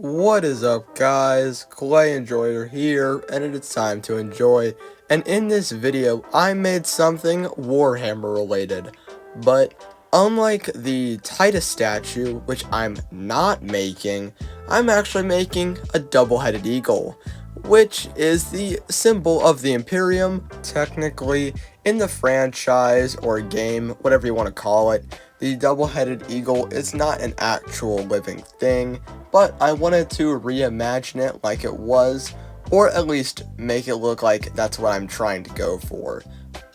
What is up, guys? Clay Enjoyer here, and it is time to enjoy. And in this video, I made something Warhammer related. But unlike the Titus statue, which I'm not making, I'm actually making a double-headed eagle, which is the symbol of the Imperium. Technically, in the franchise or game, whatever you want to call it, the double-headed eagle is not an actual living thing, but I wanted to reimagine it like it was, or at least make it look like that's what I'm trying to go for.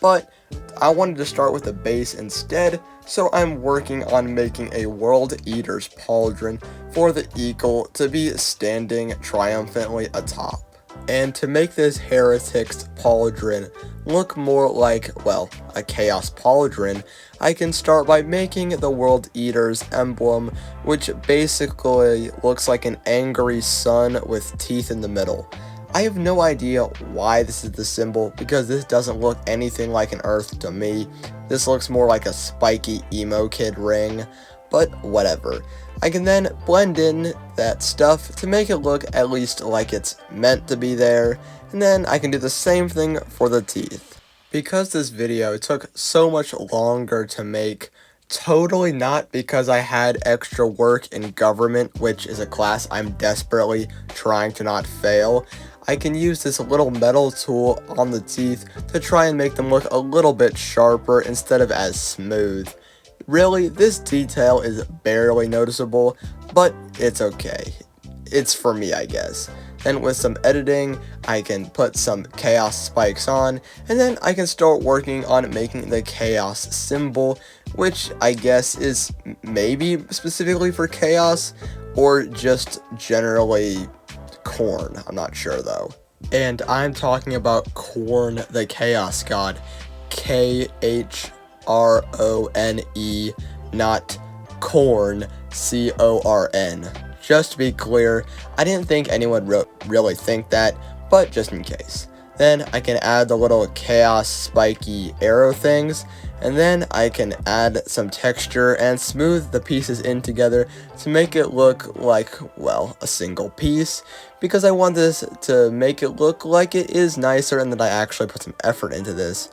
But I wanted to start with a base instead, so I'm working on making a World Eater's pauldron for the eagle to be standing triumphantly atop. And to make this Heretic's pauldron look more like, well, a Chaos pauldron, I can start by making the World Eater's emblem, which basically looks like an angry sun with teeth in the middle. I have no idea why this is the symbol, because this doesn't look anything like an Earth to me. This looks more like a spiky emo kid ring, but whatever. I can then blend in that stuff to make it look at least like it's meant to be there, and then I can do the same thing for the teeth. Because this video took so much longer to make, totally not because I had extra work in government, which is a class I'm desperately trying to not fail, I can use this little metal tool on the teeth to try and make them look a little bit sharper instead of as smooth. Really, this detail is barely noticeable, but it's okay. It's for me, I guess. Then with some editing, I can put some chaos spikes on, and then I can start working on making the chaos symbol, which I guess is maybe specifically for chaos, or just generally Khorne. I'm not sure though. And I'm talking about Khorne, the chaos god. Khorne, not Corn, Corn. Just to be clear, I didn't think anyone would really think that, but just in case. Then I can add the little chaos spiky arrow things, and then I can add some texture and smooth the pieces in together to make it look like, well, a single piece, because I want this to make it look like it is nicer and that I actually put some effort into this.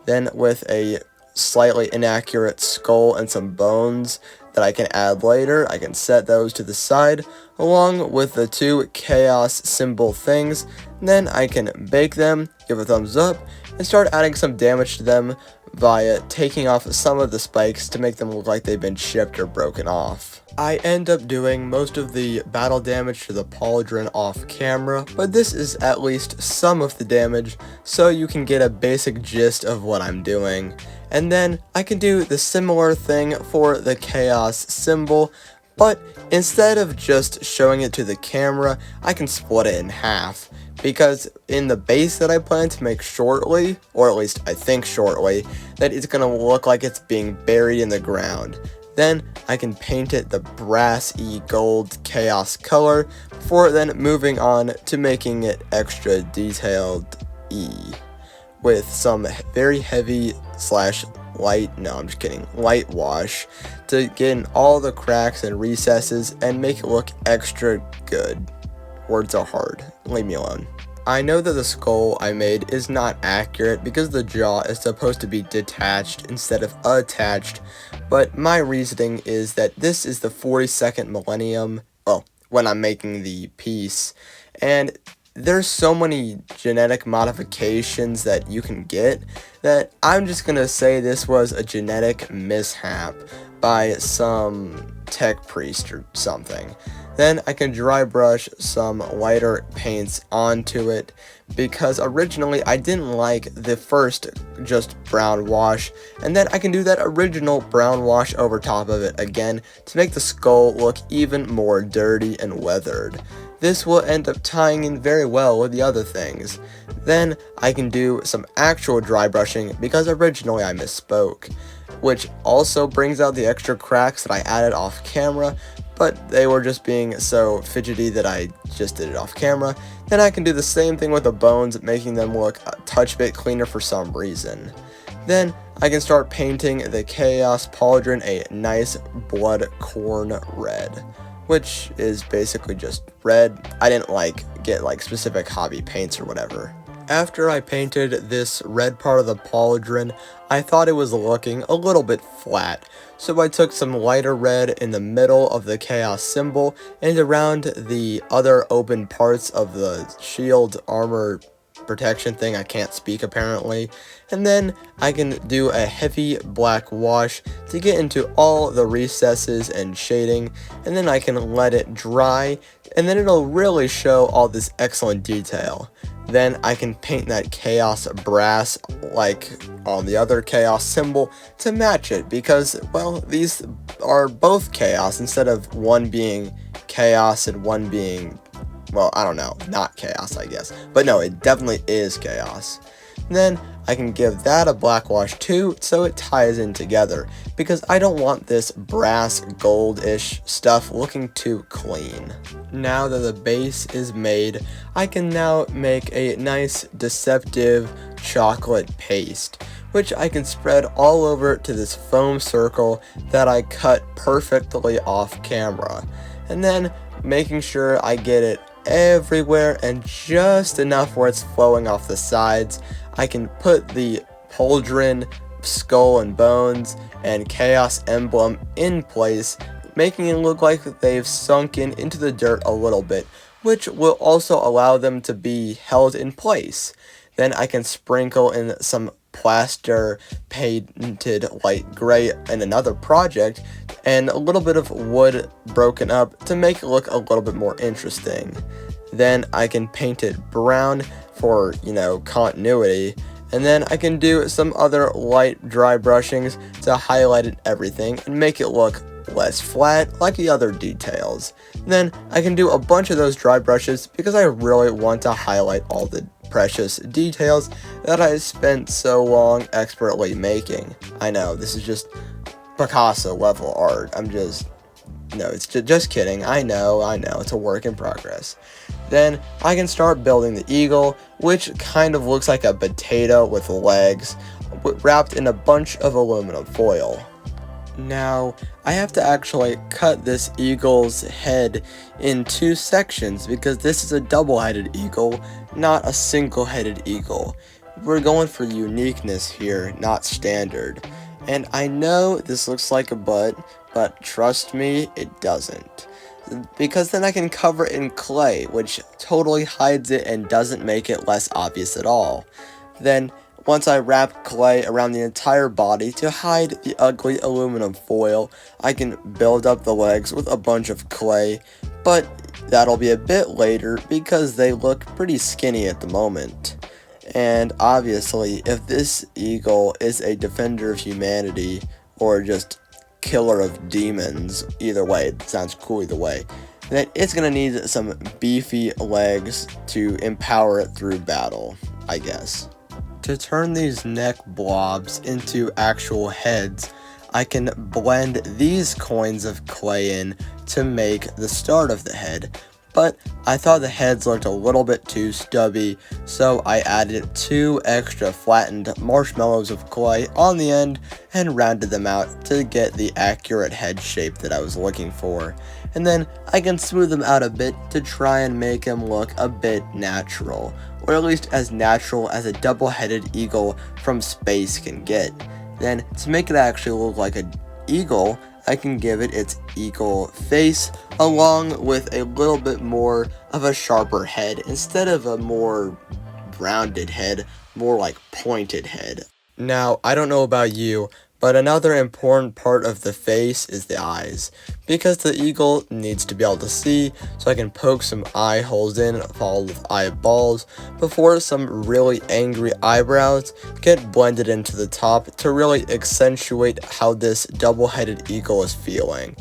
Then with a slightly inaccurate skull and some bones that I can add later, I can set those to the side along with the two chaos symbol things. Then I can bake them, give a thumbs up, and start adding some damage to them via taking off some of the spikes to make them look like they've been chipped or broken off. I end up doing most of the battle damage to the pauldron off camera, but this is at least some of the damage, so you can get a basic gist of what I'm doing. And then I can do the similar thing for the chaos symbol, but instead of just showing it to the camera, I can split it in half. Because in the base that I plan to make shortly, or at least I think shortly, that it's going to look like it's being buried in the ground. Then I can paint it the brassy gold chaos color before then moving on to making it extra detailed with some very heavy light, no I'm just kidding, light wash to get in all the cracks and recesses and make it look extra good. Words are hard, leave me alone. I know that the skull I made is not accurate because the jaw is supposed to be detached instead of attached, but my reasoning is that this is the 42nd millennium, well, when I'm making the piece, and there's so many genetic modifications that you can get that I'm just gonna say this was a genetic mishap by some tech priest or something. Then I can dry brush some lighter paints onto it because originally I didn't like the first just brown wash, and then I can do that original brown wash over top of it again to make the skull look even more dirty and weathered. This will end up tying in very well with the other things. Then I can do some actual dry brushing because originally I misspoke, which also brings out the extra cracks that I added off camera, but they were just being so fidgety that I just did it off camera. Then I can do the same thing with the bones, making them look a touch bit cleaner for some reason. Then I can start painting the Chaos Pauldron a nice blood corn red, which is basically just red. I didn't get specific hobby paints or whatever. After I painted this red part of the pauldron, I thought it was looking a little bit flat, so I took some lighter red in the middle of the chaos symbol and around the other open parts of the shield armor protection thing. I can't speak apparently. And then I can do a heavy black wash to get into all the recesses and shading, and then I can let it dry, and then it'll really show all this excellent detail. Then I can paint that chaos brass like on the other chaos symbol to match it, because, well, these are both chaos instead of one being chaos and one being, well, I don't know, not chaos, I guess. But no, it definitely is chaos. And then I can give that a black wash too, so it ties in together, because I don't want this brass gold-ish stuff looking too clean. Now that the base is made, I can now make a nice deceptive chocolate paste, which I can spread all over to this foam circle that I cut perfectly off camera. And then making sure I get it everywhere and just enough where it's flowing off the sides, I can put the pauldron, skull and bones, and chaos emblem in place, making it look like they've sunken into the dirt a little bit, which will also allow them to be held in place. Then I can sprinkle in some plaster painted light gray in another project, and a little bit of wood broken up to make it look a little bit more interesting. Then I can paint it brown for, continuity, and then I can do some other light dry brushings to highlight it everything and make it look less flat like the other details. Then I can do a bunch of those dry brushes because I really want to highlight all the precious details that I spent so long expertly making. I know, this is just Picasso level art. It's just kidding. I know, it's a work in progress. Then I can start building the eagle, which kind of looks like a potato with legs, wrapped in a bunch of aluminum foil. Now, I have to actually cut this eagle's head in two sections because this is a double-headed eagle, not a single-headed eagle. We're going for uniqueness here, not standard. And I know this looks like a butt, but trust me, it doesn't. Because then I can cover it in clay, which totally hides it and doesn't make it less obvious at all. Then, once I wrap clay around the entire body to hide the ugly aluminum foil, I can build up the legs with a bunch of clay, but that'll be a bit later because they look pretty skinny at the moment. And obviously, if this eagle is a defender of humanity, or just killer of demons, either way, it sounds cool either way, then it's gonna need some beefy legs to empower it through battle, I guess. To turn these neck blobs into actual heads, I can blend these coins of clay in to make the start of the head, but I thought the heads looked a little bit too stubby, so I added 2 extra flattened marshmallows of clay on the end and rounded them out to get the accurate head shape that I was looking for. And then I can smooth them out a bit to try and make them look a bit natural, or at least as natural as a double-headed eagle from space can get. Then, to make it actually look like an eagle, I can give it its eagle face, along with a little bit more of a sharper head, instead of a more rounded head, more like pointed head. Now, I don't know about you, but another important part of the face is the eyes, because the eagle needs to be able to see, so I can poke some eye holes in, followed with eyeballs, before some really angry eyebrows get blended into the top to really accentuate how this double-headed eagle is feeling.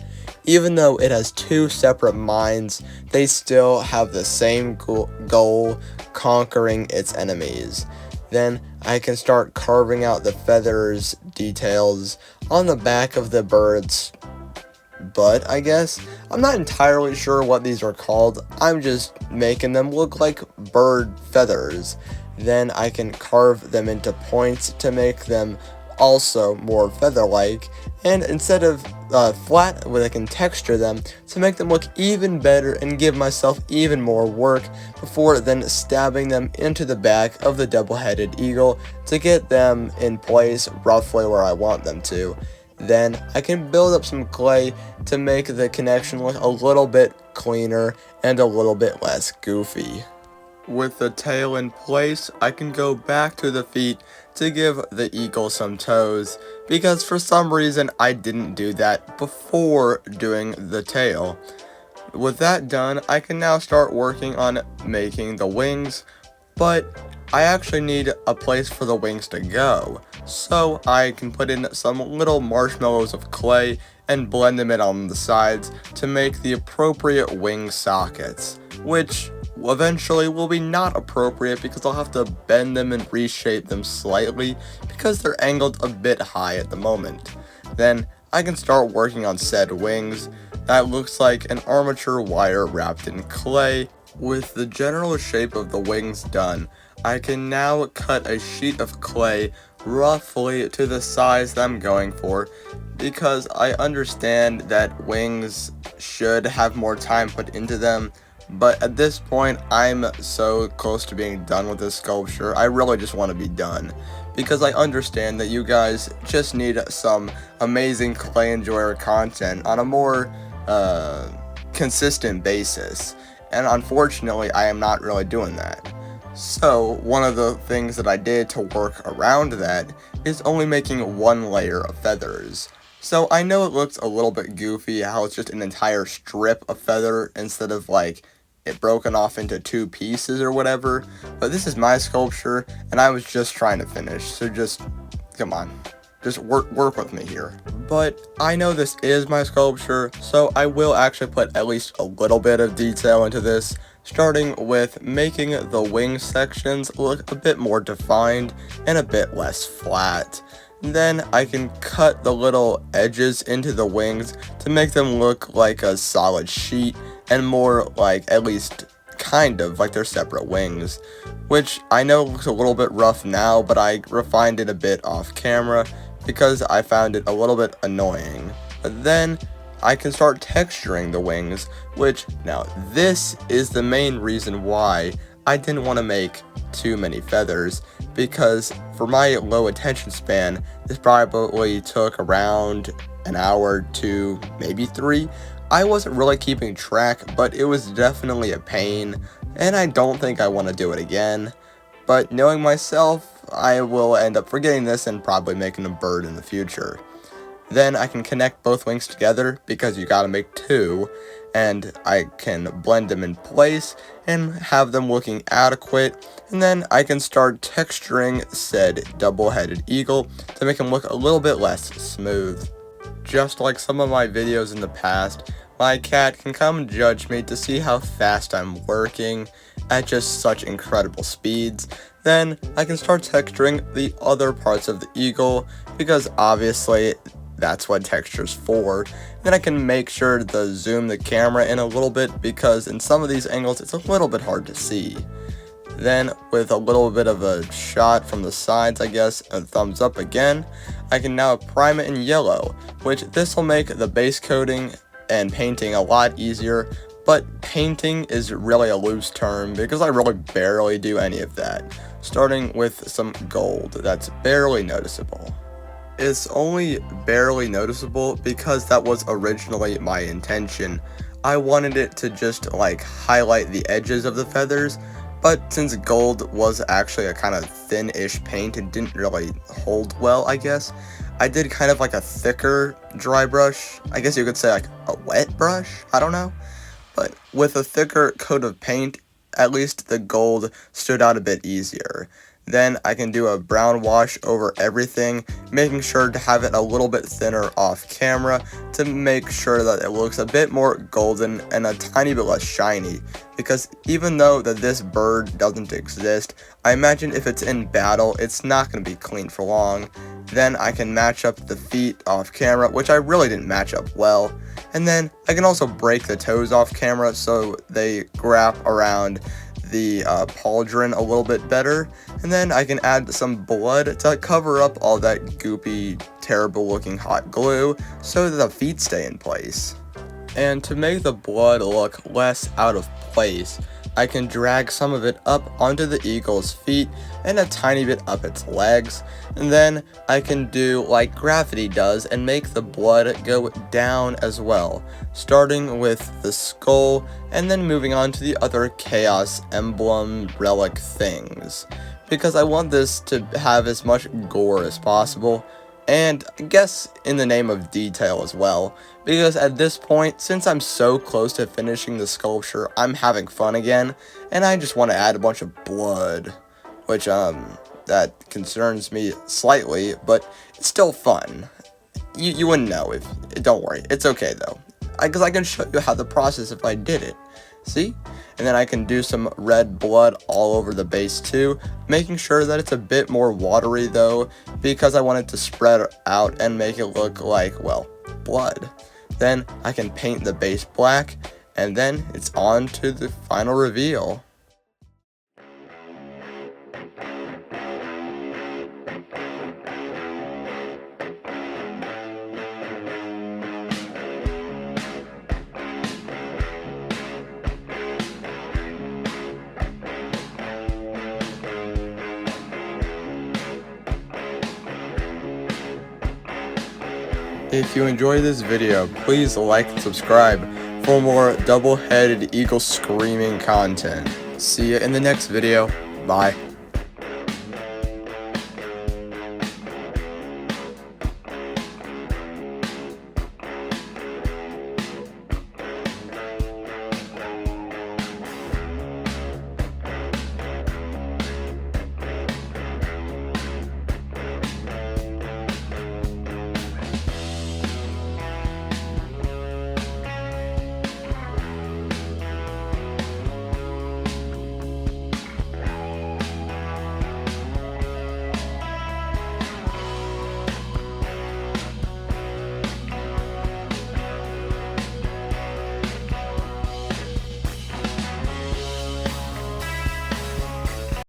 Even though it has 2 separate minds, they still have the same goal, conquering its enemies. Then I can start carving out the feathers details on the back of the bird's butt, I guess. I'm not entirely sure what these are called. I'm just making them look like bird feathers. Then I can carve them into points to make them also more feather-like. And instead of flat where I can texture them to make them look even better and give myself even more work before then stabbing them into the back of the double-headed eagle to get them in place roughly where I want them to. Then I can build up some clay to make the connection look a little bit cleaner and a little bit less goofy. With the tail in place, I can go back to the feet to give the eagle some toes, because for some reason I didn't do that before doing the tail. With that done, I can now start working on making the wings, but I actually need a place for the wings to go, so I can put in some little marshmallows of clay and blend them in on the sides to make the appropriate wing sockets, which eventually will be not appropriate because I'll have to bend them and reshape them slightly because they're angled a bit high at the moment. Then I can start working on said wings. That looks like an armature wire wrapped in clay. With the general shape of the wings done, I can now cut a sheet of clay roughly to the size that I'm going for, because I understand that wings should have more time put into them. But at this point, I'm so close to being done with this sculpture, I really just want to be done. Because I understand that you guys just need some amazing clay enjoyer content on a more consistent basis. And unfortunately, I am not really doing that. So, one of the things that I did to work around that is only making one layer of feathers. So I know it looks a little bit goofy how it's just an entire strip of feather instead of like it broken off into two pieces or whatever, but this is my sculpture and I was just trying to finish, so just come on, just work with me here. But I know this is my sculpture, so I will actually put at least a little bit of detail into this, starting with making the wing sections look a bit more defined and a bit less flat. Then I can cut the little edges into the wings to make them look like a solid sheet and more like, at least kind of like they're separate wings, which I know looks a little bit rough now, but I refined it a bit off camera because I found it a little bit annoying. But then I can start texturing the wings, which now this is the main reason why I didn't want to make too many feathers, because for my low attention span, this probably took around an hour to maybe 3. I wasn't really keeping track, but it was definitely a pain, and I don't think I want to do it again. But knowing myself, I will end up forgetting this and probably making a bird in the future. Then I can connect both wings together, because you gotta make 2, and I can blend them in place and have them looking adequate, and then I can start texturing said double-headed eagle to make him look a little bit less smooth. Just like some of my videos in the past, my cat can come judge me to see how fast I'm working at just such incredible speeds. Then I can start texturing the other parts of the eagle, because obviously that's what texture's for. Then I can make sure to zoom the camera in a little bit, because in some of these angles it's a little bit hard to see. Then with a little bit of a shot from the sides, I guess, a thumbs up again, I can now prime it in yellow, which this will make the base coating and painting a lot easier, but painting is really a loose term because I really barely do any of that, starting with some gold that's barely noticeable. It's only barely noticeable because that was originally my intention. I wanted it to just like highlight the edges of the feathers, but since gold was actually a kind of thin-ish paint and didn't really hold well, I guess, I did kind of like a thicker dry brush. I guess you could say like a wet brush, I don't know. But with a thicker coat of paint, at least the gold stood out a bit easier. Then I can do a brown wash over everything, making sure to have it a little bit thinner off camera to make sure that it looks a bit more golden and a tiny bit less shiny. Because even though that this bird doesn't exist, I imagine if it's in battle, it's not going to be clean for long. Then I can match up the feet off camera, which I really didn't match up well. And then I can also break the toes off camera so they wrap around the pauldron a little bit better, and then I can add some blood to cover up all that goopy, terrible looking hot glue so that the feet stay in place. And to make the blood look less out of place, I can drag some of it up onto the eagle's feet and a tiny bit up its legs, and then I can do like gravity does and make the blood go down as well, starting with the skull and then moving on to the other chaos emblem relic things, because I want this to have as much gore as possible, and I guess in the name of detail as well, because at this point, since I'm so close to finishing the sculpture, I'm having fun again, and I just want to add a bunch of blood, which, that concerns me slightly, but it's still fun. You wouldn't know if, don't worry, it's okay though, because I can show you how the process if I did it. See? And then I can do some red blood all over the base too, making sure that it's a bit more watery though, because I want it to spread out and make it look like, well, blood. Then I can paint the base black, and then it's on to the final reveal. If you enjoyed this video, please like and subscribe for more double-headed eagle screaming content. See you in the next video. Bye.